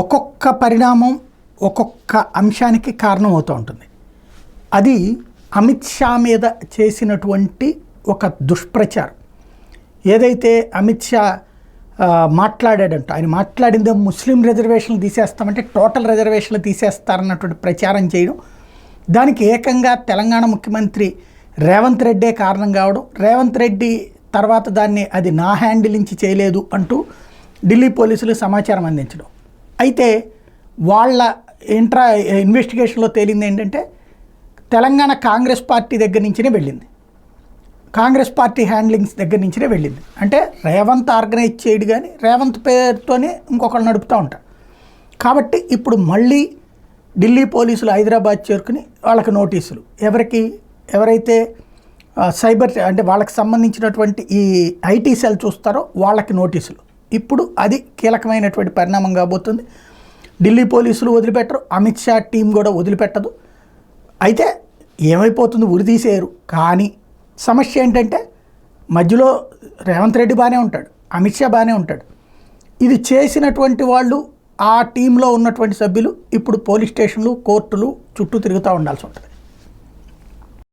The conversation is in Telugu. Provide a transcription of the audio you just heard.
ఒక్కొక్క పరిణామం ఒక్కొక్క అంశానికి కారణమవుతూ ఉంటుంది. అది అమిత్ షా మీద చేసినటువంటి ఒక దుష్ప్రచారం. ఏదైతే అమిత్ షా మాట్లాడాడంట, ఆయన మాట్లాడిందే ముస్లిం రిజర్వేషన్లు తీసేస్తామంటే టోటల్ రిజర్వేషన్లు తీసేస్తారన్నటువంటి ప్రచారం చేయడం, దానికి ఏకంగా తెలంగాణ ముఖ్యమంత్రి రేవంత్ రెడ్డే కారణం కావడం, రేవంత్ రెడ్డి తర్వాత దాన్ని అది నా హ్యాండిలించి చేయలేదు అంటూ ఢిల్లీ పోలీసులు సమాచారం అందించడం. అయితే వాళ్ళ ఇన్వెస్టిగేషన్లో తేలింది ఏంటంటే తెలంగాణ కాంగ్రెస్ పార్టీ దగ్గర నుంచినే వెళ్ళింది, కాంగ్రెస్ పార్టీ హ్యాండ్లింగ్స్ దగ్గర నుంచినే వెళ్ళింది. అంటే రేవంత్ ఆర్గనైజ్ చేయడు, కానీ రేవంత్ పేరుతోనే ఇంకొకళ్ళు నడుపుతూ ఉంటారు. కాబట్టి ఇప్పుడు మళ్ళీ ఢిల్లీ పోలీసులు హైదరాబాద్ చేరుకుని వాళ్ళకి నోటీసులు, ఎవరైతే సైబర్ అంటే వాళ్ళకి సంబంధించినటువంటి ఈ ఐటీ సెల్ చూస్తారో వాళ్ళకి నోటీసులు. ఇప్పుడు అది కీలకమైనటువంటి పరిణామం కాబోతుంది. ఢిల్లీ పోలీసులు వదిలిపెట్టరు, అమిత్ షా టీం కూడా వదిలిపెట్టదు. అయితే ఏమైపోతుంది, ఉరితీసేయరు. కానీ సమస్య ఏంటంటే మధ్యలో రేవంత్ రెడ్డి బాగానే ఉంటాడు, అమిత్ షా బాగానే ఉంటాడు. ఇది చేసినటువంటి వాళ్ళు, ఆ టీంలో ఉన్నటువంటి సభ్యులు ఇప్పుడు పోలీస్ స్టేషన్లు, కోర్టులు చుట్టూ తిరుగుతూ ఉండాల్సి ఉంటుంది.